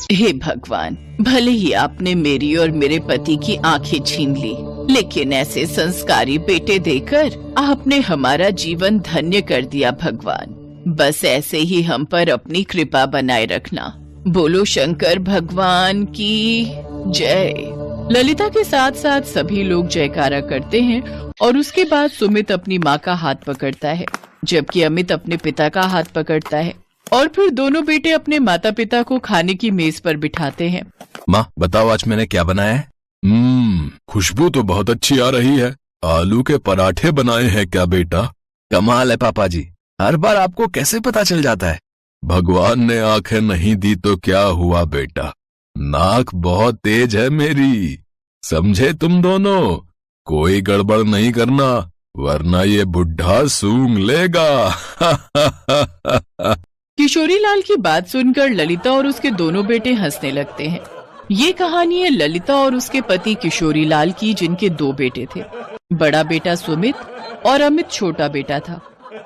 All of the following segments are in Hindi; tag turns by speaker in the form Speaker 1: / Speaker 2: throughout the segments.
Speaker 1: हे भगवान, भले ही आपने मेरी और मेरे पति की आंखें छीन ली, लेकिन ऐसे संस्कारी बेटे देकर आपने हमारा जीवन धन्य कर दिया भगवान। बस ऐसे ही हम पर अपनी कृपा बनाए रखना। बोलो शंकर भगवान की जय। ललिता के साथ साथ सभी लोग जयकारा करते हैं और उसके बाद सुमित अपनी माँ का हाथ पकड़ता है, जबकि अमित अपने पिता का हाथ पकड़ता है और फिर दोनों बेटे अपने माता पिता को खाने की मेज पर बिठाते हैं।
Speaker 2: माँ बताओ आज मैंने क्या बनाया है? खुशबू तो बहुत अच्छी आ रही है। आलू के पराठे बनाए हैं क्या बेटा? कमाल है पापा जी, हर बार आपको कैसे पता चल जाता है? भगवान ने आंखें नहीं दी तो क्या हुआ बेटा, नाक बहुत तेज है मेरी, समझे तुम दोनों? कोई गड़बड़ नहीं करना वरना ये बुढ़ा सूंघ लेगा।
Speaker 1: किशोरी लाल की बात सुनकर ललिता और उसके दोनों बेटे हंसने लगते हैं। ये कहानी है ललिता और उसके पति किशोरी लाल की, जिनके दो बेटे थे। बड़ा बेटा सुमित और अमित छोटा बेटा था।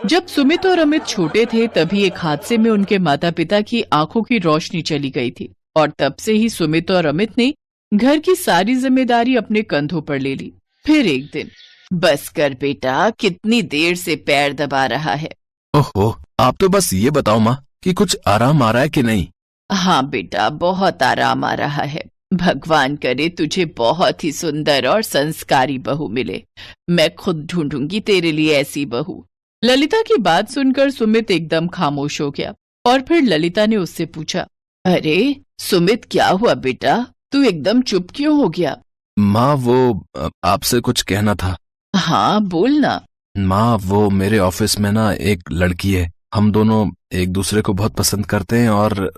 Speaker 1: जब सुमित और अमित छोटे थे तभी एक हादसे में उनके माता पिता की आंखों की रोशनी चली गई थी और तब से ही सुमित और अमित ने घर की सारी जिम्मेदारी अपने कंधों पर ले ली। फिर एक दिन, बस कर बेटा, कितनी देर से पैर दबा रहा है?
Speaker 2: ओहो, आप तो बस ये बताओ माँ कि कुछ आराम आ रहा है कि नहीं?
Speaker 1: हाँ बेटा, बहुत आराम आ रहा है। भगवान करे तुझे बहुत ही सुंदर और संस्कारी बहू मिले। मैं खुद ढूंढूंगी तेरे लिए ऐसी बहू। ललिता की बात सुनकर सुमित एकदम खामोश हो गया और फिर ललिता ने उससे पूछा, अरे सुमित, क्या हुआ बेटा, तू एकदम चुप क्यों हो गया?
Speaker 2: माँ वो आपसे कुछ कहना था।
Speaker 1: हाँ बोल ना।
Speaker 2: माँ वो मेरे ऑफिस में ना एक लड़की है, हम दोनों एक दूसरे को बहुत पसंद करते हैं और।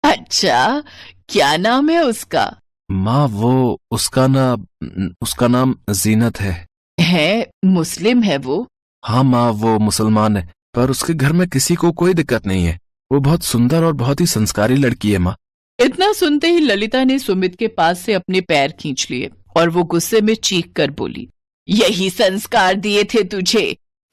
Speaker 1: अच्छा, क्या नाम है उसका?
Speaker 2: माँ वो उसका नाम जीनत है।
Speaker 1: है? मुस्लिम है वो?
Speaker 2: हाँ माँ, वो मुसलमान है, पर उसके घर में किसी को कोई दिक्कत नहीं है। वो बहुत सुंदर और बहुत ही संस्कारी लड़की है माँ।
Speaker 1: इतना सुनते ही ललिता ने सुमित के पास से अपने पैर खींच लिए और वो गुस्से में चीख कर बोली, यही संस्कार दिए थे तुझे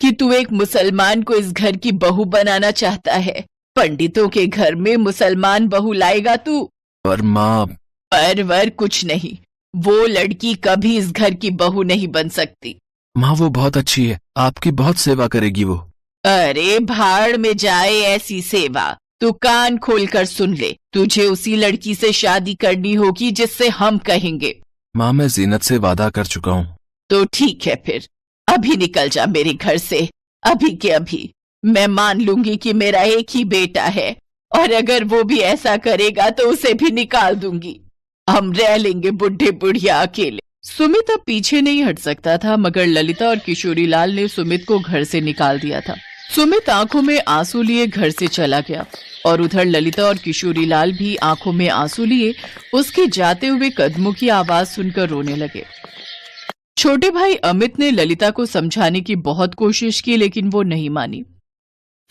Speaker 1: कि तू एक मुसलमान को इस घर की बहू बनाना चाहता है? पंडितों के घर में मुसलमान बहू लाएगा तू?
Speaker 2: पर माँ।
Speaker 1: पर वर कुछ नहीं, वो लड़की कभी इस घर की बहू नहीं बन सकती।
Speaker 2: माँ वो बहुत अच्छी है, आपकी बहुत सेवा करेगी वो।
Speaker 1: अरे भाड़ में जाए ऐसी सेवा। तू कान खोलकर सुन ले, तुझे उसी लड़की से शादी करनी होगी जिससे हम कहेंगे।
Speaker 2: माँ मैं जीनत से वादा कर चुका हूँ।
Speaker 1: तो ठीक है, फिर अभी निकल जा मेरे घर से, अभी के अभी। मैं मान लूंगी कि मेरा एक ही बेटा है और अगर वो भी ऐसा करेगा तो उसे भी निकाल दूंगी। हम रह लेंगे बुढ़े बुढ़िया अकेले। सुमित अब पीछे नहीं हट सकता था, मगर ललिता और किशोरी लाल ने सुमित को घर से निकाल दिया था। सुमित आंखों में आंसू लिए घर से चला गया और उधर ललिता और किशोरी लाल भी आंखों में आंसू लिए उसके जाते हुए कदमों की आवाज सुनकर रोने लगे। छोटे भाई अमित ने ललिता को समझाने की बहुत कोशिश की, लेकिन वो नहीं मानी।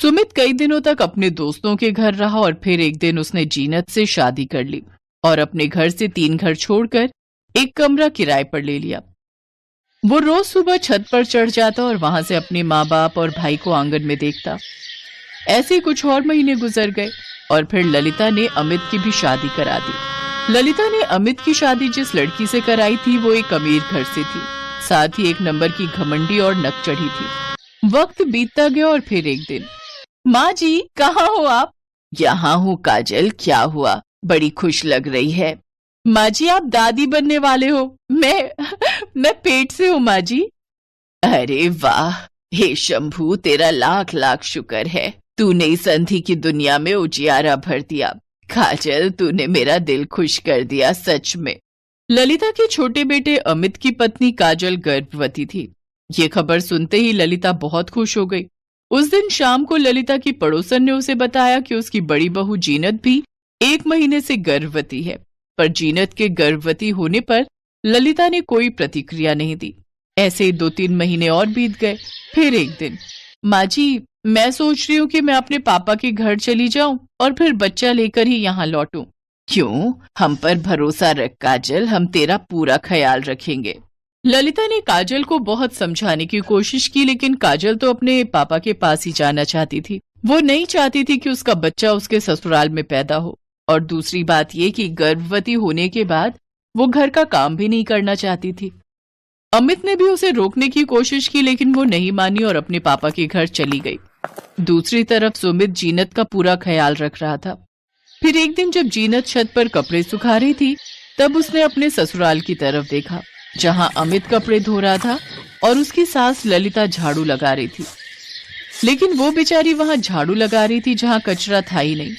Speaker 1: सुमित कई दिनों तक अपने दोस्तों के घर रहा और फिर एक दिन उसने जीनत से शादी कर ली और अपने घर से 3 घर छोड़कर एक कमरा किराए पर ले लिया। वो रोज सुबह छत पर चढ़ जाता और वहां से अपने माँ बाप और भाई को आंगन में देखता। ऐसे कुछ और महीने गुजर गए और फिर ललिता ने अमित की भी शादी करा दी। ललिता ने अमित की शादी जिस लड़की से कराई थी वो एक अमीर घर से थी, साथ ही 1 नंबर की घमंडी और नक चढ़ी थी। वक्त बीतता गया और फिर एक दिन, माँ जी कहाँ हो आप? यहाँ हूँ काजल, क्या हुआ, बड़ी खुश लग रही है। माँ जी आप दादी बनने वाले हो। मैं पेट से हूँ माँ जी। अरे वाह, हे शंभू, तेरा लाख लाख शुक्र है, तूने इस अंधी की दुनिया में उजियारा भर दिया। काजल, तूने मेरा दिल खुश कर दिया सच में। ललिता के छोटे बेटे अमित की पत्नी काजल गर्भवती थी। ये खबर सुनते ही ललिता बहुत खुश हो गई। उस दिन शाम को ललिता की पड़ोसन ने उसे बताया कि उसकी बड़ी बहू जीनत भी 1 महीने से गर्भवती है, पर जीनत के गर्भवती होने पर ललिता ने कोई प्रतिक्रिया नहीं दी। ऐसे ही 2-3 महीने और बीत गए। फिर एक दिन, माँ जी मैं सोच रही हूँ कि मैं अपने पापा के घर चली जाऊं और फिर बच्चा लेकर ही यहाँ लौटूं। क्यों? हम पर भरोसा रख काजल, हम तेरा पूरा ख्याल रखेंगे। ललिता ने काजल को बहुत समझाने की कोशिश की, लेकिन काजल तो अपने पापा के पास ही जाना चाहती थी। वो नहीं चाहती थी कि उसका बच्चा उसके ससुराल में पैदा हो। और दूसरी बात ये कि गर्भवती होने के बाद वो घर का काम भी नहीं करना चाहती थी। अमित ने भी उसे रोकने की कोशिश की, लेकिन वो नहीं मानी और अपने पापा के घर चली गई। दूसरी तरफ सुमित जीनत का पूरा ख्याल रख रहा था। फिर एक दिन जब जीनत छत पर कपड़े सुखा रही थी, तब उसने अपने ससुराल की तरफ देखा, जहां अमित कपड़े धो रहा था और उसकी सास ललिता झाड़ू लगा रही थी। लेकिन वो बेचारी वहां झाड़ू लगा रही थी जहां कचरा था ही नहीं।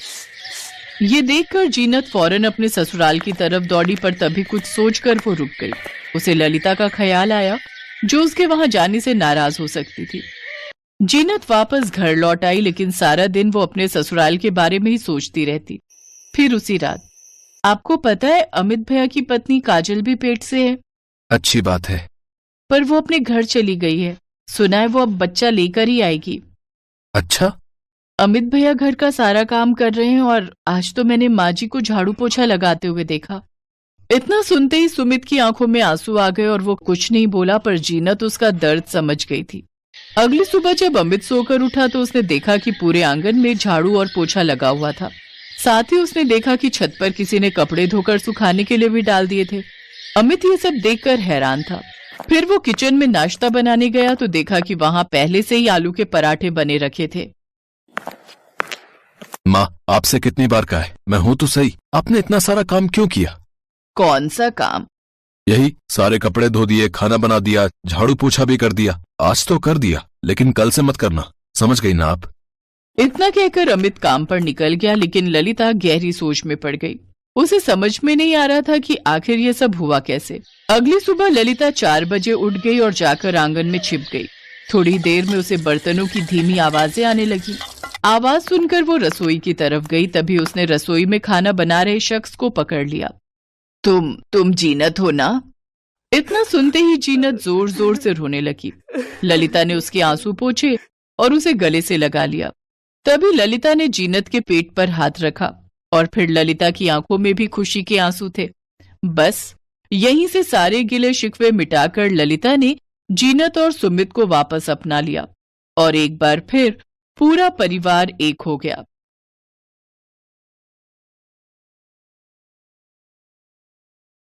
Speaker 1: ये देखकर जीनत फौरन अपने ससुराल की तरफ दौड़ी, पर तभी कुछ सोचकर वो रुक गई। उसे ललिता का ख्याल आया, जो उसके वहां जाने से नाराज हो सकती थी। जीनत वापस घर लौट आई, लेकिन सारा दिन वो अपने ससुराल के बारे में ही सोचती रहती। फिर उसी रात, आपको पता है अमित भैया की पत्नी काजल भी पेट से है।
Speaker 2: अच्छी बात है।
Speaker 1: पर वो अपने घर चली गई है। सुना है वो अब बच्चा लेकर ही आएगी।
Speaker 2: अच्छा?
Speaker 1: अमित भैया घर का सारा काम कर रहे हैं और आज तो मैंने माँ जी को झाड़ू पोछा लगाते हुए देखा। इतना सुनते ही सुमित की आंखों में आंसू आ गए और वो कुछ नहीं बोला, पर जीनत उसका दर्द समझ गई थी। अगली सुबह जब अमित सोकर उठा तो उसने देखा कि पूरे आंगन में झाड़ू और पोछा लगा हुआ था। साथ ही उसने देखा कि छत पर किसी ने कपड़े धोकर सुखाने के लिए भी डाल दिए थे। अमित ये सब देखकर हैरान था। फिर वो किचन में नाश्ता बनाने गया तो देखा कि वहां पहले से ही आलू के पराठे बने रखे थे।
Speaker 2: माँ, आपसे कितनी बार कहा है, मैं हूं तो सही, आपने इतना सारा काम क्यों किया?
Speaker 1: कौन सा काम?
Speaker 2: यही, सारे कपड़े धो दिए, खाना बना दिया, झाड़ू पोछा भी कर दिया। आज तो कर दिया, लेकिन कल से मत करना, समझ गई ना आप?
Speaker 1: इतना कहकर अमित काम पर निकल गया, लेकिन ललिता गहरी सोच में पड़ गई। उसे समझ में नहीं आ रहा था कि आखिर ये सब हुआ कैसे। अगली सुबह ललिता 4 बजे उठ गई और जाकर आंगन में छिप गई। थोड़ी देर में उसे बर्तनों की धीमी आवाजें आने लगी। आवाज सुनकर वो रसोई की तरफ गई। तभी उसने रसोई में खाना बना रहे शख्स को पकड़ लिया। तुम जीनत हो ना? इतना सुनते ही जीनत जोर जोर से रोने लगी। ललिता ने उसके आंसू पोंछे और उसे गले से लगा लिया। तभी ललिता ने जीनत के पेट पर हाथ रखा और फिर ललिता की आंखों में भी खुशी के आंसू थे। बस यहीं से सारे गिले शिकवे मिटाकर ललिता ने जीनत और सुमित को वापस अपना लिया और एक बार फिर पूरा परिवार एक हो गया।